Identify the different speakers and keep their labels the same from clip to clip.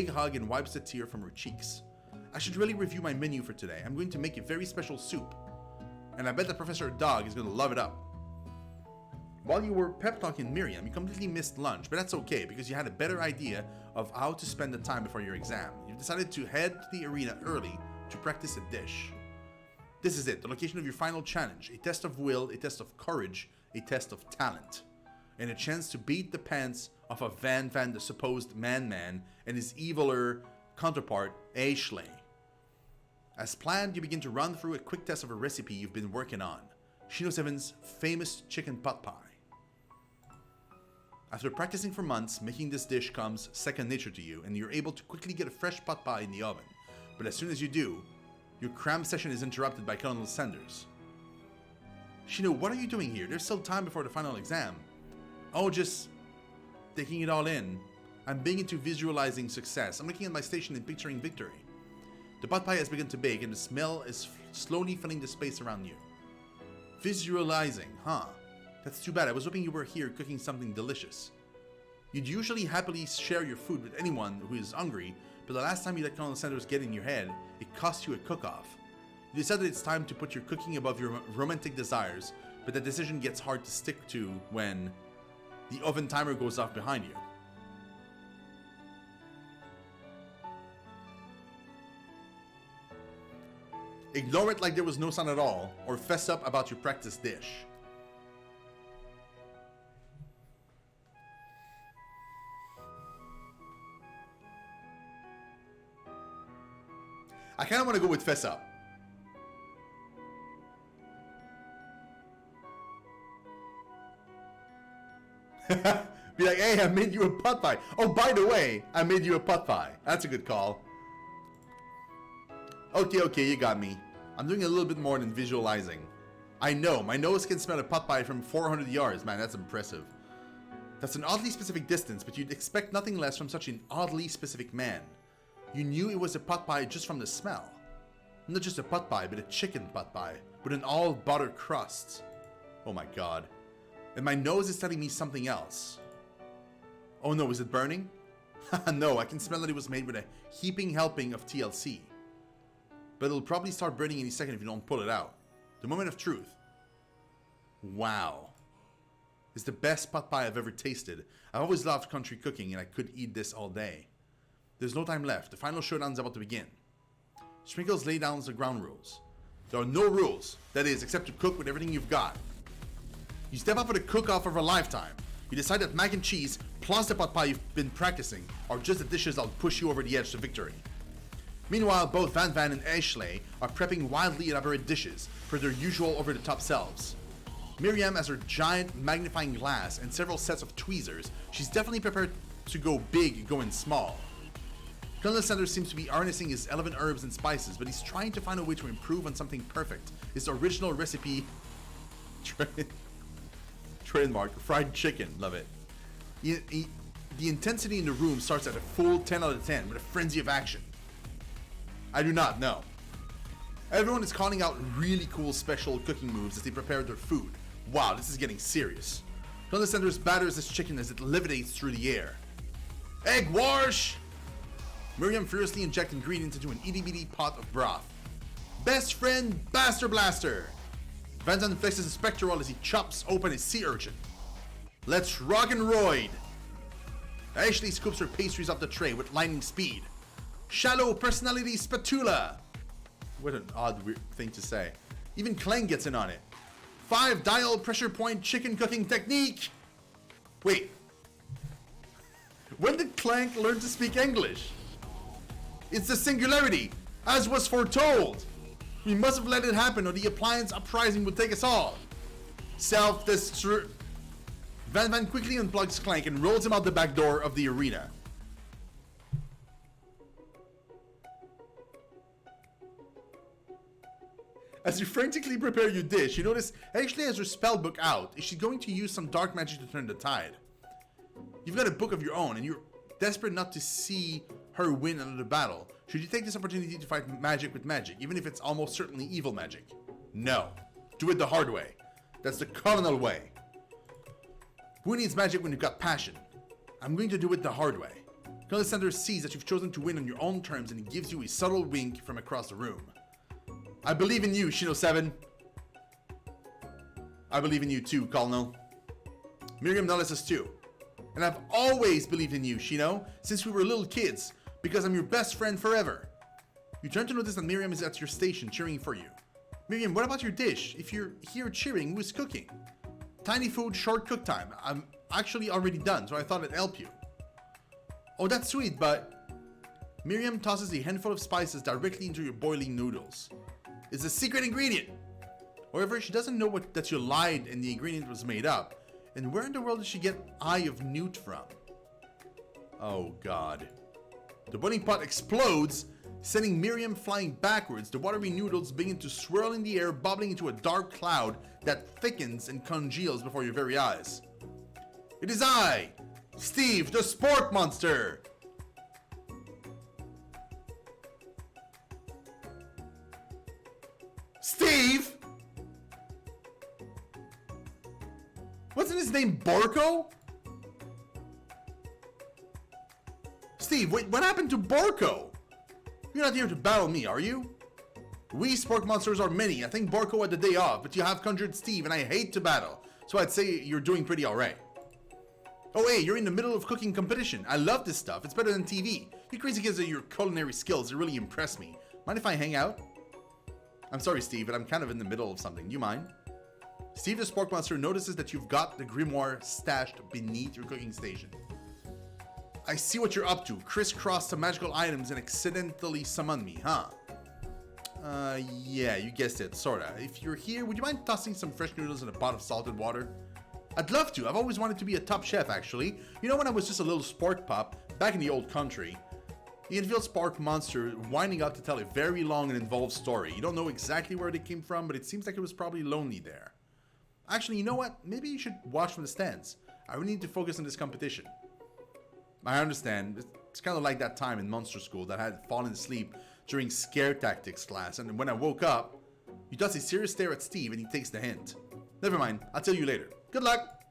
Speaker 1: big hug and wipes a tear from her cheeks. I should really review my menu for today. I'm going to make a very special soup. And I bet that Professor Dog is going to love it up. While you were pep talking Miriam, you completely missed lunch, but that's okay because you had a better idea of how to spend the time before your exam. You've decided to head to the arena early to practice a dish. This is it, the location of your final challenge. A test of will, a test of courage, a test of talent. And a chance to beat the pants off of Van, the supposed man, and his eviler counterpart, Ashley. As planned, you begin to run through a quick test of a recipe you've been working on. ShinoSeven's famous chicken pot pie. After practicing for months, making this dish comes second nature to you, and you're able to quickly get a fresh pot pie in the oven. But as soon as you do, your cram session is interrupted by Colonel Sanders. Shino, what are you doing here? There's still time before the final exam. Oh, just taking it all in. I'm big into visualizing success. I'm looking at my station and picturing victory. The pot pie has begun to bake, and the smell is slowly filling the space around you. Visualizing, huh? That's too bad. I was hoping you were here cooking something delicious. You'd usually happily share your food with anyone who is hungry, but the last time you let Colonel Sanders get in your head, it cost you a cook-off. You decided it's time to put your cooking above your romantic desires, but that decision gets hard to stick to when the oven timer goes off behind you. Ignore it like there was no sound at all, or fess up about your practice dish. I kind of want to go with fess up. Be like, hey, I made you a pot pie. Oh, by the way, I made you a pot pie. That's a good call. Okay, you got me. I'm doing a little bit more than visualizing. I know, my nose can smell a pot pie from 400 yards. Man, that's impressive. That's an oddly specific distance, but you'd expect nothing less from such an oddly specific man. You knew it was a pot pie just from the smell. Not just a pot pie, but a chicken pot pie with an all butter crust. Oh my god. And my nose is telling me something else. Oh no, is it burning? No, I can smell that it was made with a heaping helping of TLC. But it'll probably start burning any second if you don't pull it out. The moment of truth. Wow. It's the best pot pie I've ever tasted. I've always loved country cooking and I could eat this all day. There's no time left. The final showdown is about to begin. Sprinkles lay down the ground rules. There are no rules, that is, except to cook with everything you've got. You step up for the cook-off of a lifetime. You decide that mac and cheese plus the pot pie you've been practicing are just the dishes that'll push you over the edge to victory. Meanwhile, both Van and Ashley are prepping wildly elaborate dishes for their usual over-the-top selves. Miriam has her giant magnifying glass and several sets of tweezers. She's definitely prepared to go big going small. Colonel Sanders seems to be harnessing his 11 herbs and spices, but he's trying to find a way to improve on something perfect. His original recipe, trademark, fried chicken, love it. The intensity in the room starts at a full 10 out of 10 with a frenzy of action. I do not know. Everyone is calling out really cool special cooking moves as they prepare their food. Wow, this is getting serious. Colonel Sanders batters this chicken as it levitates through the air. Egg wash! Miriam furiously injects ingredients into an itty-bitty pot of broth. Best friend, Baster Blaster! Van Zandt flexes his pectoral as he chops open a sea urchin. Let's rock and roid! Ashley scoops her pastries off the tray with lightning speed. Shallow personality spatula! What an odd weird thing to say. Even Clang gets in on it. 5 dial pressure point chicken cooking technique! Wait. When did Clank learn to speak English? It's the singularity, as was foretold. We must have let it happen or the appliance uprising would take us all. Self-destruct. Van quickly unplugs Clank and rolls him out the back door of the arena. As you frantically prepare your dish, you notice Ashley has her spell book out. Is she going to use some dark magic to turn the tide? You've got a book of your own and you're desperate not to see her win another battle. Should you take this opportunity to fight magic with magic, even if it's almost certainly evil magic? No. Do it the hard way. That's the colonel way. Who needs magic when you've got passion? I'm going to do it the hard way. Colonel Sanders sees that you've chosen to win on your own terms and he gives you a subtle wink from across the room. I believe in you, ShinoSeven. I believe in you too, Colonel. Miriam notices too. And I've always believed in you, Shino, since we were little kids, because I'm your best friend forever. You turn to notice that Miriam is at your station cheering for you. Miriam, what about your dish? If you're here cheering, who's cooking? Tiny food, short cook time. I'm actually already done, so I thought I'd help you. Oh, that's sweet, but... Miriam tosses a handful of spices directly into your boiling noodles. It's a secret ingredient. However, she doesn't know that you lied and the ingredient was made up. And where in the world did she get Eye of Newt from? Oh god. The boiling pot explodes, sending Miriam flying backwards. The watery noodles begin to swirl in the air, bubbling into a dark cloud that thickens and congeals before your very eyes. It is I, Steve, the sport monster! Steve? Wasn't his name Borko? Steve, wait, what happened to Borko? You're not here to battle me, are you? We sport monsters are many. I think Borko had the day off, but you have conjured Steve, and I hate to battle. So I'd say you're doing pretty alright. Oh hey, you're in the middle of cooking competition. I love this stuff. It's better than TV. You crazy kids, your culinary skills, they really impress me. Mind if I hang out? I'm sorry, Steve, but I'm kind of in the middle of something. Do you mind? Steve the Spork Monster notices that you've got the grimoire stashed beneath your cooking station. I see what you're up to. Crisscross some magical items and accidentally summon me, huh? Yeah, you guessed it, sorta. If you're here, would you mind tossing some fresh noodles in a pot of salted water? I'd love to. I've always wanted to be a top chef, actually. You know, when I was just a little spork pup, back in the old country, Ianville Spark Monster winding up to tell a very long and involved story. You don't know exactly where they came from, but it seems like it was probably lonely there. Actually, you know what? Maybe you should watch from the stands. I really need to focus on this competition. I understand. It's kind of like that time in Monster School that I had fallen asleep during scare tactics class, and when I woke up, he does a serious stare at Steve and he takes the hint. Never mind, I'll tell you later. Good luck!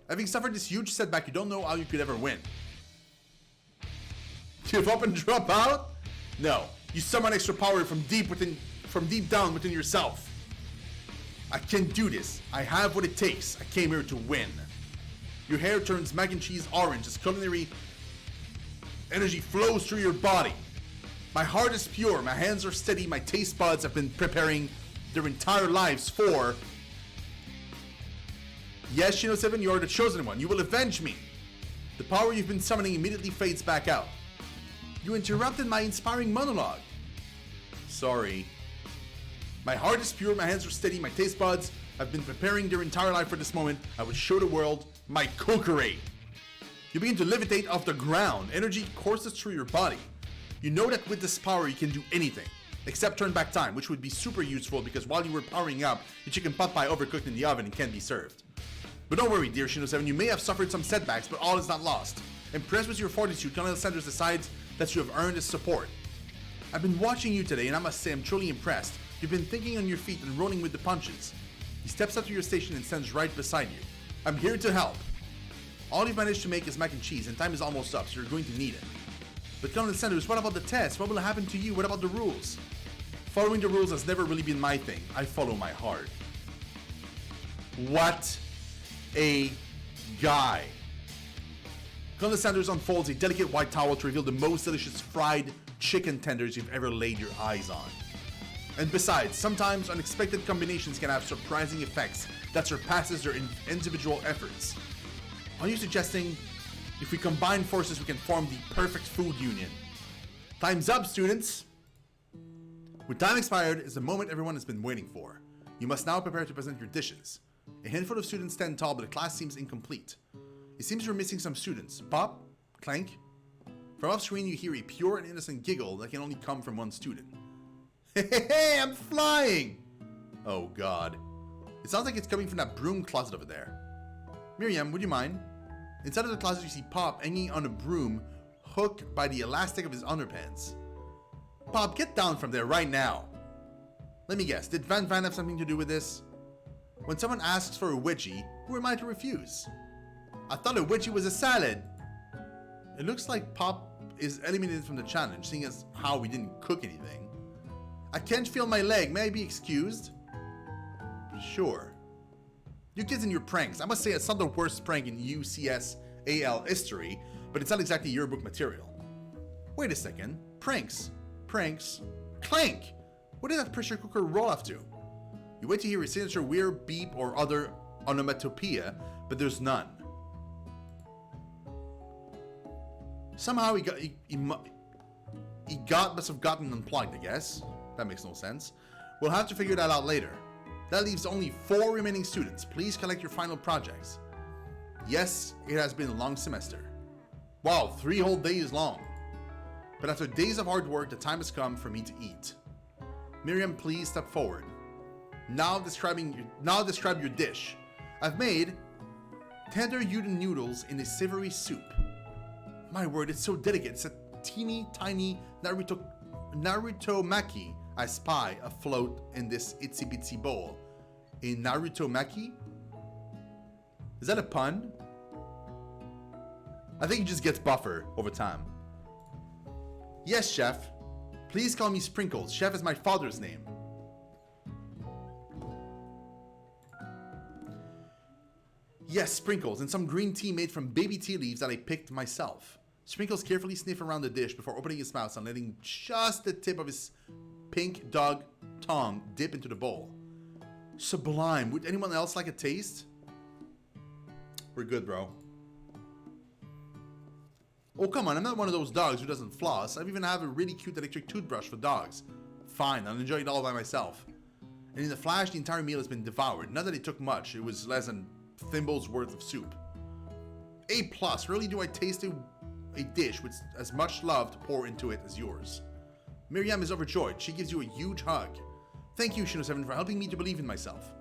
Speaker 1: Having suffered this huge setback, you don't know how you could ever win. Give up and drop out? No, you summon extra power from deep down within yourself. I can do this. I have what it takes. I came here to win. Your hair turns mac and cheese orange as culinary energy flows through your body. My heart is pure, my hands are steady, my taste buds have been preparing their entire lives for... Yes, ShinoSeven, you are the chosen one. You will avenge me. The power you've been summoning immediately fades back out. You interrupted my inspiring monologue. Sorry. My heart is pure, my hands are steady, my taste buds have been preparing their entire life for this moment. I will show the world my cookery. You begin to levitate off the ground. Energy courses through your body. You know that with this power you can do anything, except turn back time, which would be super useful because while you were powering up, the chicken pot pie overcooked in the oven and can't be served. But don't worry, dear ShinoSeven, you may have suffered some setbacks, but all is not lost. Impressed with your fortitude, Colonel Sanders decides that you have earned his support. I've been watching you today, and I must say I'm truly impressed. You've been thinking on your feet and rolling with the punches. He steps up to your station and stands right beside you. I'm here to help. All you've managed to make is mac and cheese, and time is almost up, so you're going to need it. But Colonel Sanders, what about the test? What will happen to you? What about the rules? Following the rules has never really been my thing. I follow my heart. What a guy. Colonel Sanders unfolds a delicate white towel to reveal the most delicious fried chicken tenders you've ever laid your eyes on. And besides, sometimes unexpected combinations can have surprising effects that surpasses their individual efforts. Are you suggesting if we combine forces we can form the perfect food union? Time's up, students! When time expired is the moment everyone has been waiting for. You must now prepare to present your dishes. A handful of students stand tall, but the class seems incomplete. It seems you're missing some students. Pop? Clank? From off screen you hear a pure and innocent giggle that can only come from one student. Hey, I'm flying! Oh god. It sounds like it's coming from that broom closet over there. Miriam, would you mind? Inside of the closet you see Pop hanging on a broom, hooked by the elastic of his underpants. Pop, get down from there right now. Let me guess, did Van have something to do with this? When someone asks for a wedgie, who am I to refuse? I thought a wedgie was a salad. It looks like Pop is eliminated from the challenge, seeing as how we didn't cook anything. I can't feel my leg. May I be excused? Sure. You kids and your pranks. I must say it's not the worst prank in UCSAL history, but it's not exactly yearbook material. Wait a second. Pranks. Clank! What did that pressure cooker roll off to? You wait to hear a signature weird beep or other onomatopoeia, but there's none. Somehow he must have gotten unplugged, I guess. That makes no sense. We'll have to figure that out later. That leaves only 4 remaining students. Please collect your final projects. Yes, it has been a long semester. Wow, 3 whole days long. But after days of hard work, the time has come for me to eat. Miriam, please step forward. Now describe your dish. I've made tender udon noodles in a savory soup. My word, it's so delicate. It's a teeny tiny Naruto maki I spy afloat in this itsy bitsy bowl. A Naruto maki? Is that a pun? I think it just gets buffer over time. Yes, chef. Please call me Sprinkles. Chef is my father's name. Yes, Sprinkles, and some green tea made from baby tea leaves that I picked myself. Sprinkles carefully sniffed around the dish before opening his mouth and letting just the tip of his pink dog tongue dip into the bowl. Sublime. Would anyone else like a taste? We're good, bro. Oh, come on. I'm not one of those dogs who doesn't floss. I even have a really cute electric toothbrush for dogs. Fine, I'll enjoy it all by myself. And in a flash, the entire meal has been devoured. Not that it took much. It was less than thimbles worth of soup. A+. Rarely do I taste a dish with as much love to pour into it as yours. Miriam is overjoyed. She gives you a huge hug. Thank you, ShinoSeven, for helping me to believe in myself.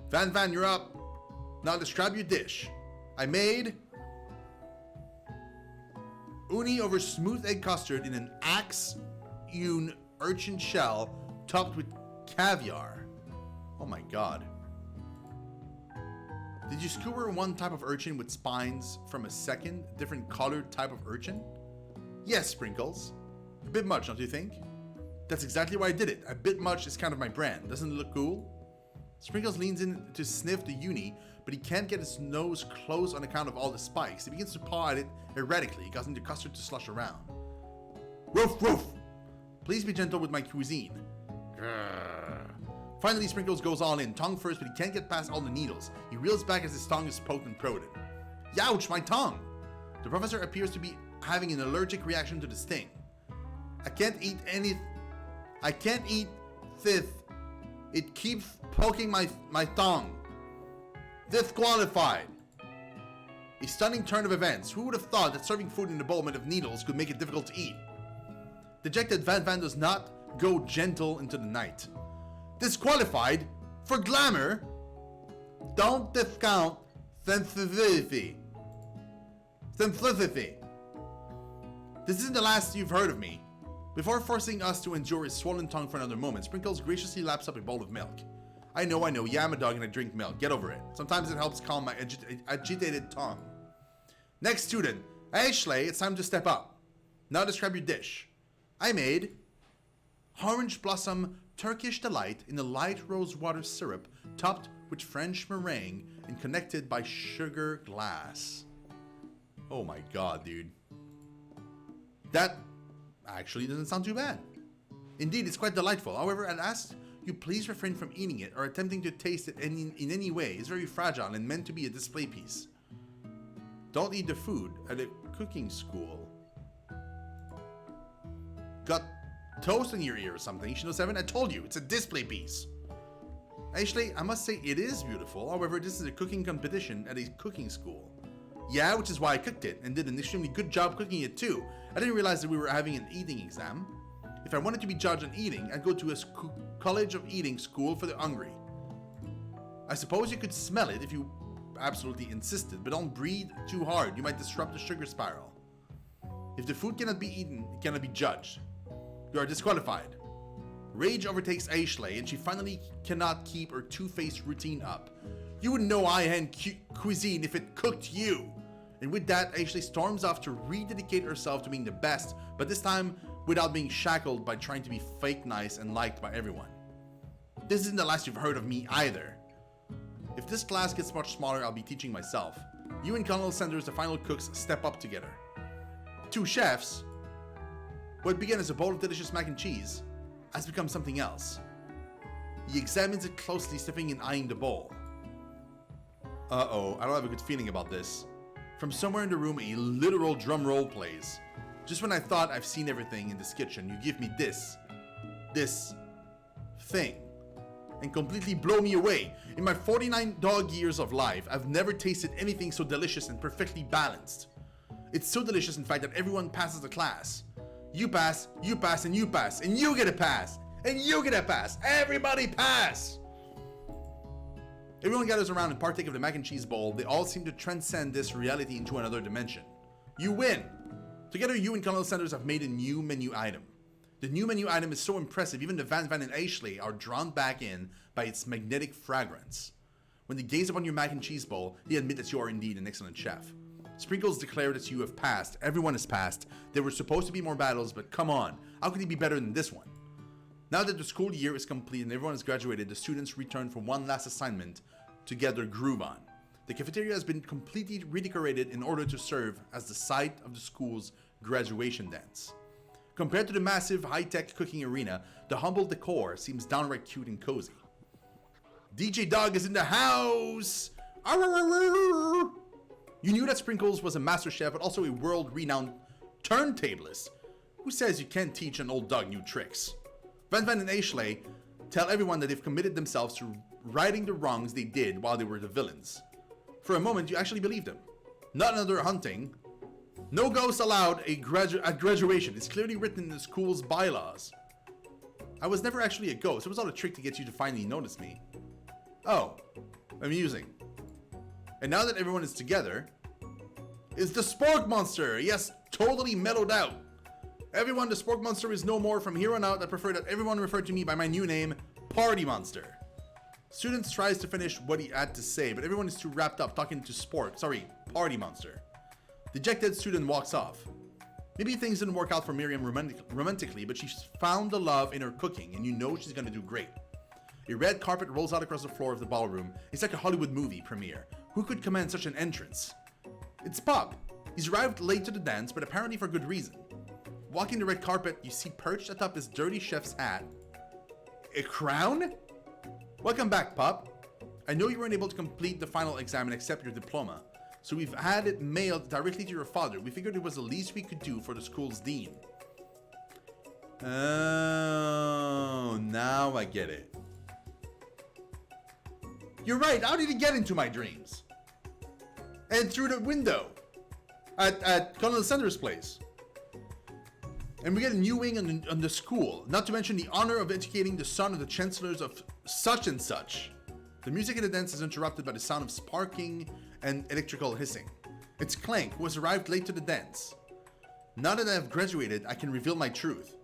Speaker 1: Van, you're up. Now describe your dish. I made uni over smooth egg custard in an axe-hewn urchin shell topped with caviar. Oh my god. Did you skewer one type of urchin with spines from a second, different colored type of urchin? Yes, Sprinkles. A bit much, don't you think? That's exactly why I did it. A bit much is kind of my brand. Doesn't it look cool? Sprinkles leans in to sniff the uni, but he can't get his nose closed on account of all the spikes. He begins to paw at it erratically, causing the custard to slush around. Roof, roof! Please be gentle with my cuisine. Grrr. Finally, Sprinkles goes all in, tongue first, but he can't get past all the needles. He reels back as his tongue is poked and prodded. Youch, my tongue! The professor appears to be having an allergic reaction to the sting. I can't eat this. It keeps poking my tongue. Disqualified. A stunning turn of events. Who would have thought that serving food in a bowl made of needles could make it difficult to eat? Dejected, Van does not go gentle into the night. Disqualified? For glamour? Don't discount sensitivity. Simplicity. This isn't the last you've heard of me. Before forcing us to endure his swollen tongue for another moment, Sprinkles graciously laps up a bowl of milk. I know, yeah, I'm a dog and I drink milk. Get over it. Sometimes it helps calm my agitated tongue. Next student. Ashley, it's time to step up. Now describe your dish. I made orange blossom Turkish delight in a light rose water syrup topped with French meringue and connected by sugar glass. Oh my god, dude. That actually doesn't sound too bad. Indeed, it's quite delightful. However, I'd ask you please refrain from eating it or attempting to taste it in any way. It's very fragile and meant to be a display piece. Don't eat the food at a cooking school. Got toast in your ear or something, ShinoSeven? I told you, it's a display piece. Actually, I must say it is beautiful. However, this is a cooking competition at a cooking school. Yeah, which is why I cooked it and did an extremely good job cooking it too. I didn't realize that we were having an eating exam. If I wanted to be judged on eating, I'd go to a college of eating school for the hungry. I suppose you could smell it if you absolutely insisted, but don't breathe too hard. You might disrupt the sugar spiral. If the food cannot be eaten, it cannot be judged. You are disqualified. Rage overtakes Ashley, and she finally cannot keep her two-faced routine up. You would know I had cuisine if it cooked you. And with that, Ashley storms off to rededicate herself to being the best, but this time without being shackled by trying to be fake nice and liked by everyone. This isn't the last you've heard of me either. If this class gets much smaller, I'll be teaching myself. You and Colonel Sanders, the final cooks, step up together. Two chefs. What began as a bowl of delicious mac and cheese has become something else. He examines it closely, sniffing and eyeing the bowl. Uh-oh, I don't have a good feeling about this. From somewhere in the room, a literal drum roll plays. Just when I thought I've seen everything in this kitchen, you give me this thing, and completely blow me away. In my 49 dog years of life, I've never tasted anything so delicious and perfectly balanced. It's so delicious, in fact, that everyone passes the class. You pass, and you pass, and you get a pass, and you get a pass. Everybody pass! Everyone gathers around and partake of the mac and cheese bowl. They all seem to transcend this reality into another dimension. You win! Together, you and Colonel Sanders have made a new menu item. The new menu item is so impressive, even the Van and Ashley are drawn back in by its magnetic fragrance. When they gaze upon your mac and cheese bowl, they admit that you are indeed an excellent chef. Sprinkles declare that you have passed. Everyone has passed. There were supposed to be more battles, but come on, how could he be better than this one? Now that the school year is complete and everyone has graduated, the students return for one last assignment to get their groove on. The cafeteria has been completely redecorated in order to serve as the site of the school's graduation dance. Compared to the massive high-tech cooking arena, the humble decor seems downright cute and cozy. DJ Dog is in the house! Arr-arr-arr-arr! You knew that Sprinkles was a master chef, but also a world-renowned turntablist. Who says you can't teach an old dog new tricks? Van and Ashley tell everyone that they've committed themselves to righting the wrongs they did while they were the villains. For a moment, you actually believed them. Not another hunting. No ghosts allowed at graduation. It's clearly written in the school's bylaws. I was never actually a ghost. It was all a trick to get you to finally notice me. Oh, amusing. And now that everyone is together, it's the Spork Monster. Yes, totally mellowed out. Everyone, the Spork Monster is no more. From here on out, I prefer that everyone refer to me by my new name, Party Monster. Students tries to finish what he had to say, but everyone is too wrapped up talking to Party Monster. Dejected student walks off. Maybe things didn't work out for Miriam romantically, but she's found the love in her cooking, and you know she's gonna do great. A red carpet rolls out across the floor of the ballroom. It's like a Hollywood movie premiere. Who could command such an entrance? It's Pop. He's arrived late to the dance, but apparently for good reason. Walking the red carpet, you see perched atop his dirty chef's hat a crown? Welcome back, Pop. I know you weren't able to complete the final exam and accept your diploma, so we've had it mailed directly to your father. We figured it was the least we could do for the school's dean. Oh, now I get it. You're right, how did he get into my dreams? And through the window at Colonel Sanders' place. And we get a new wing on the school, not to mention the honor of educating the son of the chancellors of such and such. The music in the dance is interrupted by the sound of sparking and electrical hissing. It's Clank, who has arrived late to the dance. Now that I have graduated, I can reveal my truth.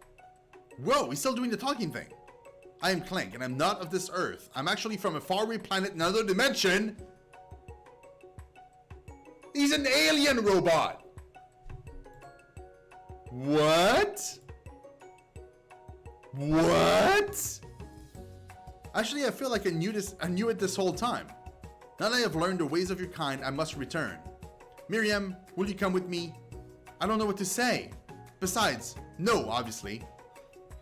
Speaker 1: Whoa, he's still doing the talking thing. I am Clank, and I'm not of this earth. I'm actually from a faraway planet in another dimension. He's an alien robot. What? What? Actually, I feel like I knew it this whole time. Now that I have learned the ways of your kind, I must return. Miriam, will you come with me? I don't know what to say. Besides, no, obviously.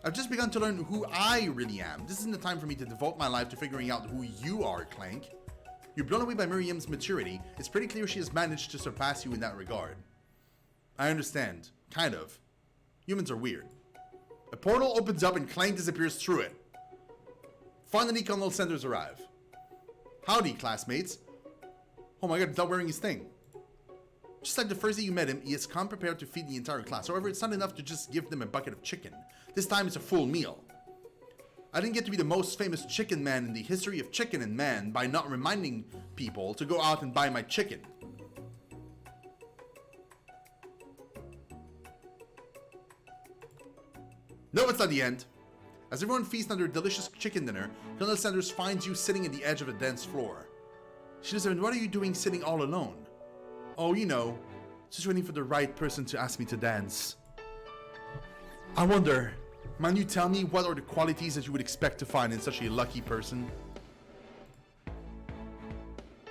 Speaker 1: I've just begun to learn who I really am. This isn't the time for me to devote my life to figuring out who you are, Clank. You're blown away by Miriam's maturity. It's pretty clear she has managed to surpass you in that regard. I understand. Kind of. Humans are weird. A portal opens up and Clank disappears through it. Finally, Colonel Sanders arrive. Howdy, classmates. Oh my god, without wearing his thing. Just like the first day you met him, he has come prepared to feed the entire class. However, it's not enough to just give them a bucket of chicken. This time it's a full meal. I didn't get to be the most famous chicken man in the history of chicken and man by not reminding people to go out and buy my chicken. No, it's not the end. As everyone feasts on their delicious chicken dinner, Colonel Sanders finds you sitting at the edge of the dance floor. ShinoSeven, what are you doing sitting all alone? Oh, you know, just waiting for the right person to ask me to dance. I wonder, man, you tell me what are the qualities that you would expect to find in such a lucky person?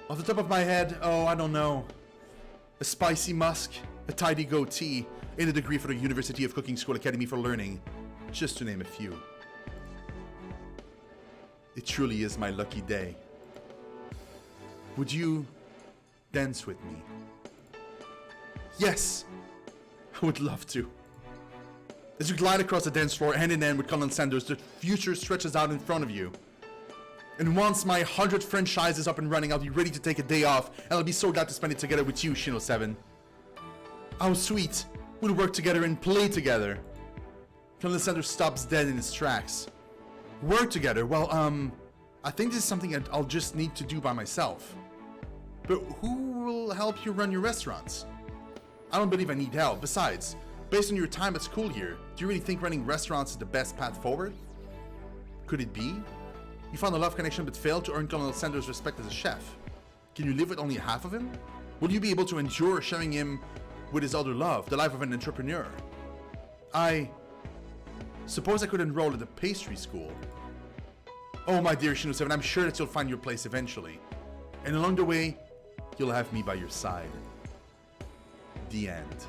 Speaker 1: Off the top of my head, oh, I don't know. A spicy musk, a tidy goatee, and a degree for the University of Cooking School Academy for Learning, just to name a few. It truly is my lucky day. Would you dance with me? Yes, I would love to. As you glide across the dance floor hand in hand with Colonel Sanders, the future stretches out in front of you. And once my 100th franchise is up and running, I'll be ready to take a day off, and I'll be so glad to spend it together with you, ShinoSeven. How sweet. We'll work together and play together. Colonel Sanders stops dead in his tracks. Work together? Well, I think this is something that I'll just need to do by myself. But who will help you run your restaurants? I don't believe I need help. Besides, based on your time at school here, do you really think running restaurants is the best path forward? Could it be? You found a love connection but failed to earn Colonel Sanders' respect as a chef. Can you live with only half of him? Will you be able to endure sharing him with his other love, the life of an entrepreneur? I suppose I could enroll at a pastry school. Oh, my dear ShinoSeven, I'm sure that you'll find your place eventually. And along the way, you'll have me by your side. The end.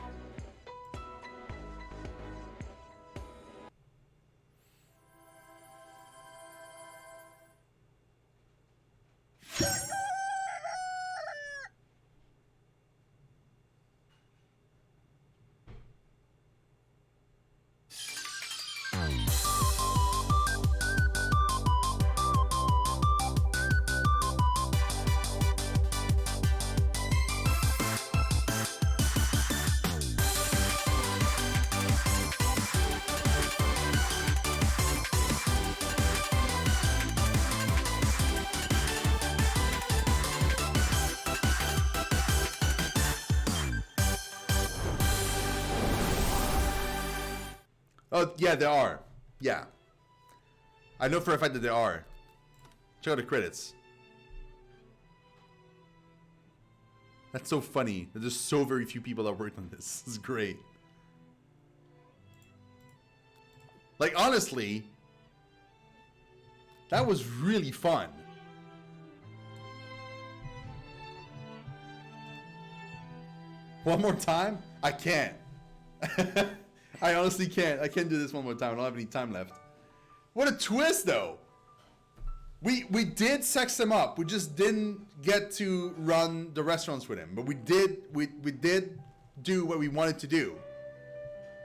Speaker 1: Oh, yeah, there are. Yeah. I know for a fact that there are. Check out the credits. That's so funny. There's so very few people that worked on this. This is great. Like, honestly, that was really fun. One more time? I can't. I honestly can't. I can't do this one more time. I don't have any time left. What a twist, though. We did sex him up. We just didn't get to run the restaurants with him. But we did do what we wanted to do,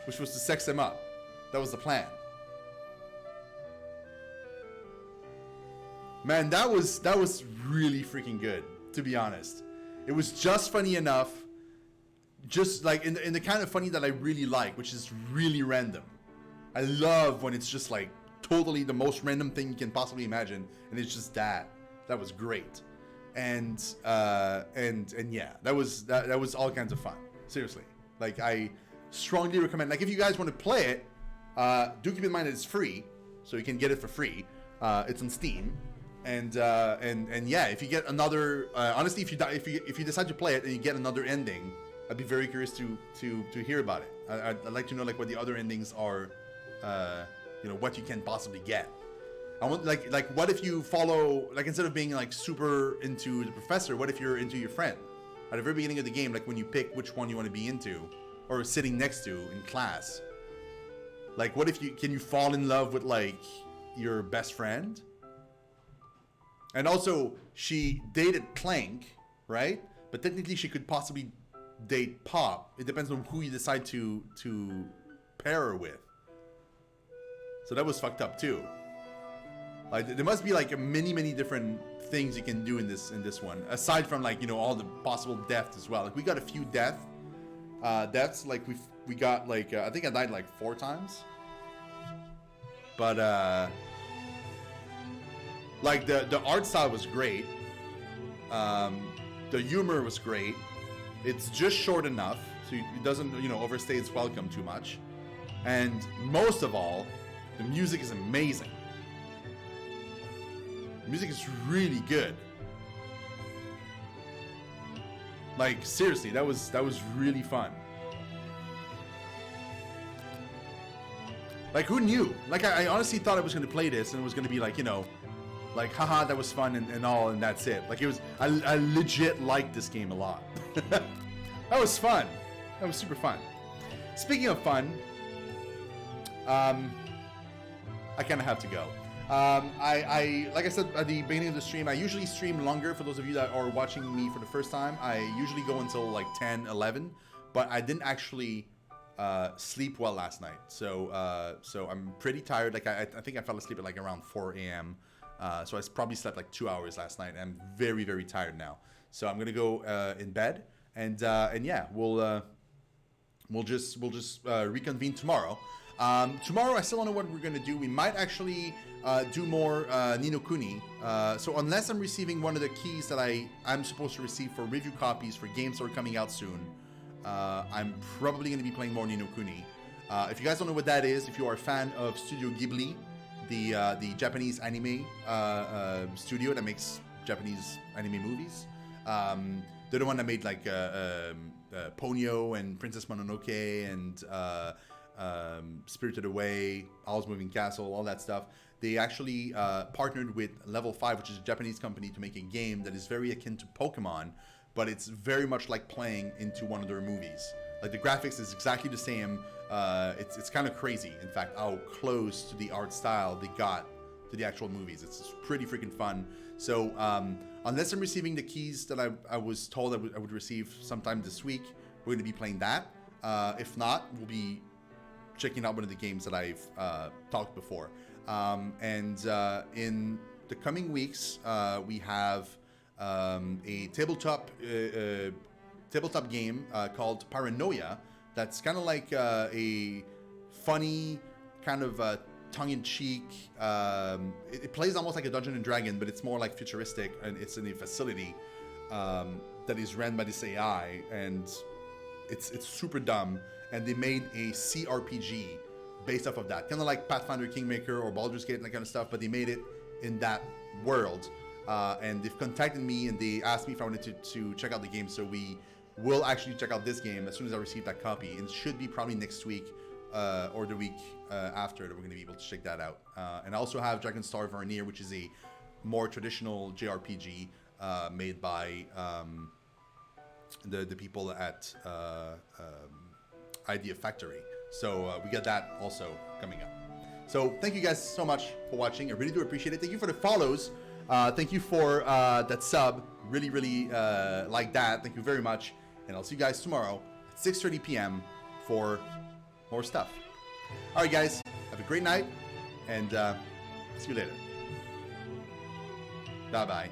Speaker 1: which was to sex him up. That was the plan. Man, that was really freaking good, to be honest. It was just funny enough. Just like in the kind of funny that I really like, which is really random. I love when it's just like totally the most random thing you can possibly imagine, and it's just that. That was great, and yeah, that was all kinds of fun. Seriously, like I strongly recommend. Like if you guys want to play it, do keep in mind that it's free, so you can get it for free. It's on Steam, and yeah, if you get another, honestly, if you decide to play it and you get another ending. I'd be very curious to hear about it. I'd like to know like what the other endings are, you know, what you can possibly get. I want like what if you follow, like instead of being like super into the professor, what if you're into your friend at the very beginning of the game, like when you pick which one you want to be into or sitting next to in class. Like what if can you fall in love with like your best friend? And also she dated Clank, right? But technically she could possibly date Pop. It depends on who you decide to pair her with. So that was fucked up too. Like there must be like many different things you can do in this one, aside from like, you know, all the possible deaths as well. Like we got a few deaths. Like we got like I think I died like 4 times. But like the art style was great. The humor was great. It's just short enough, so it doesn't, you know, overstay its welcome too much. And most of all, the music is amazing. The music is really good. Like, seriously, that was really fun. Like, who knew? Like, I honestly thought I was going to play this and it was going to be like, you know, like, haha, that was fun and all, and that's it. Like, it was, I legit liked this game a lot. That was fun. That was super fun. Speaking of fun, I kind of have to go. Like I said at the beginning of the stream, I usually stream longer. For those of you that are watching me for the first time, I usually go until like 10, 11, but I didn't actually sleep well last night. So I'm pretty tired. Like I think I fell asleep at like around 4 a.m. So I probably slept like 2 hours last night. And I'm very, very tired now. So I'm gonna go in bed, and yeah, we'll just reconvene tomorrow. Tomorrow, I still don't know what we're gonna do. We might actually do more Ni no Kuni. So unless I'm receiving one of the keys that I'm supposed to receive for review copies for games that are coming out soon, I'm probably gonna be playing more Ni no Kuni. If you guys don't know what that is, if you are a fan of Studio Ghibli, the Japanese anime studio that makes Japanese anime movies, they're the one that made like Ponyo and Princess Mononoke and Spirited Away, Owl's Moving Castle, all that stuff. They actually partnered with Level 5, which is a Japanese company, to make a game that is very akin to Pokemon, but it's very much like playing into one of their movies. Like, the graphics is exactly the same. It's kind of crazy, in fact, how close to the art style they got to the actual movies. It's pretty freaking fun. So unless I'm receiving the keys that I was told I would receive sometime this week, we're going to be playing that. If not, we'll be checking out one of the games that I've talked before. And in the coming weeks, we have a tabletop game called Paranoia. That's kind of like a funny kind of tongue-in-cheek. It plays almost like a Dungeon and Dragon, but it's more like futuristic, and it's in a facility that is ran by this AI, and it's super dumb. And they made a CRPG based off of that, kind of like Pathfinder Kingmaker or Baldur's Gate and that kind of stuff, but they made it in that world. And they've contacted me and they asked me if I wanted to check out the game, so we will actually check out this game as soon as I receive that copy. And it should be probably next week or the week after that we're going to be able to check that out. And I also have Dragonstar Varnir, which is a more traditional JRPG made by the people at Idea Factory. So we got that also coming up. So thank you guys so much for watching. I really do appreciate it. Thank you for the follows. Thank you for that sub. Really, really like that. Thank you very much. And I'll see you guys tomorrow at 6:30 p.m. for more stuff. All right, guys. Have a great night. And see you later. Bye-bye.